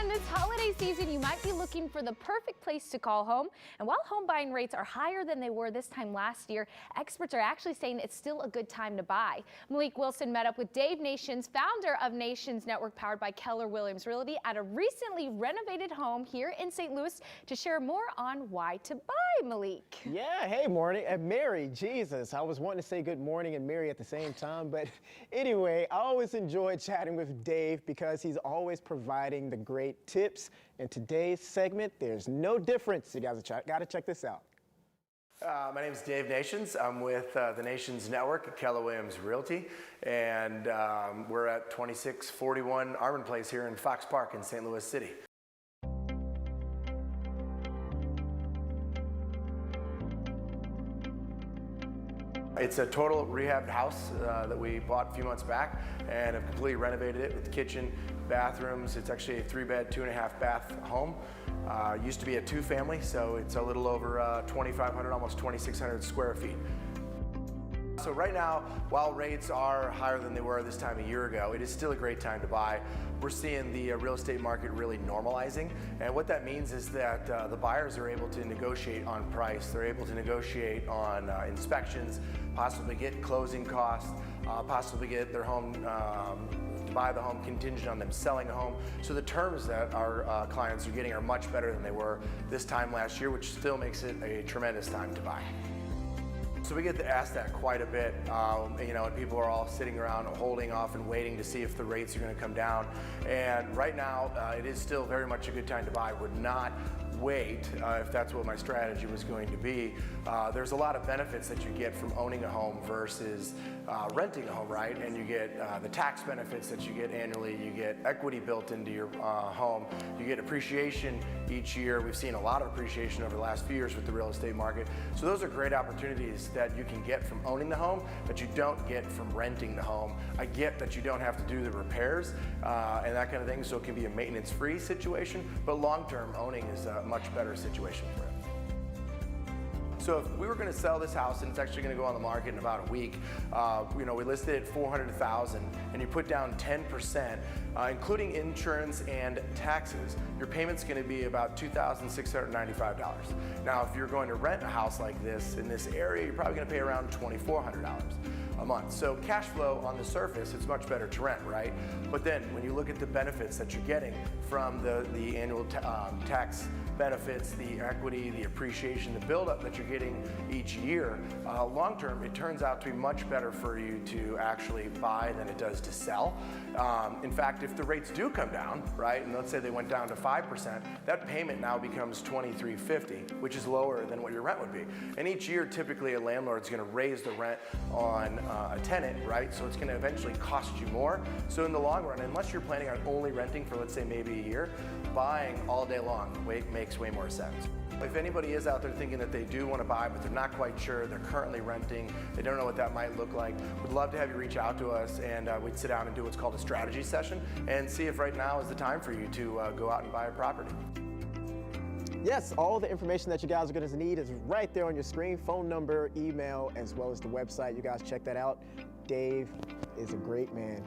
everyone. This holiday season, you might be looking for the perfect place to call home. And while home buying rates are higher than they were this time last year, experts are actually saying it's still a good time to buy. Malik Wilson met up with Dave Nations, founder of Nations Network, powered by Keller Williams Realty, at a recently renovated home here in St. Louis to share more on why to buy, Malik. Yeah, hey, morning. And Mary, Jesus, I was wanting to say good morning and Mary at the same time. But anyway, I always enjoy chatting with Dave because he's always providing the great tips. In today's segment, there's no difference. You guys got to check this out. My name is Dave Nations. I'm with the Nations Network at Keller Williams Realty, and we're at 2641 Armand Pl here in Fox Park in St. Louis City. It's a total rehabbed house that we bought a few months back and have completely renovated it with kitchen, bathrooms. It's actually a 3-bed, 2.5 bath home. Used to be a 2-family, so it's a little over 2,500, almost 2,600 square feet. So right now, while rates are higher than they were this time a year ago, it is still a great time to buy. We're seeing the real estate market really normalizing, and what that means is that the buyers are able to negotiate on price. They're able to negotiate on inspections, possibly get closing costs, possibly get their home buy the home contingent on them selling a home. So the terms that our clients are getting are much better than they were this time last year, which still makes it a tremendous time to buy. So we get asked that quite a bit, and people are all sitting around holding off and waiting to see if the rates are going to come down. And right now, it is still very much a good time to buy. Would not wait if that's what my strategy was going to be. There's a lot of benefits that you get from owning a home versus renting a home, right? And you get the tax benefits that you get annually. You get equity built into your home. You get appreciation each year. We've seen a lot of appreciation over the last few years with the real estate market. So those are great opportunities that you can get from owning the home that you don't get from renting the home. I get that you don't have to do the repairs and that kind of thing, so it can be a maintenance-free situation, but long-term owning is a much better situation for it. So if we were going to sell this house, and it's actually going to go on the market in about a week, we listed it at $400,000, and you put down 10%, including insurance and taxes, your payment's going to be about $2,695. Now, if you're going to rent a house like this in this area, you're probably going to pay around $2,400 a month. So cash flow on the surface, it's much better to rent, right? But then when you look at the benefits that you're getting from the annual tax benefits, the equity, the appreciation, the buildup that you're getting each year, long term, it turns out to be much better for you to actually buy than it does to sell. In fact, if the rates do come down, right, and let's say they went down to 5%, that payment now becomes $2,350, which is lower than what your rent would be. And each year, typically, a landlord's going to raise the rent on a tenant, right? So it's going to eventually cost you more. So in the long run, unless you're planning on only renting for, let's say, maybe a year, buying all day long makes way more sense. If anybody is out there thinking that they do want to buy, but they're not quite sure, they're currently renting, they don't know what that might look like, we'd love to have you reach out to us, and we'd sit down and do what's called a strategy session and see if right now is the time for you to go out and buy a property. Yes, all the information that you guys are going to need is right there on your screen, phone number, email, as well as the website. You guys check that out. Dave is a great man.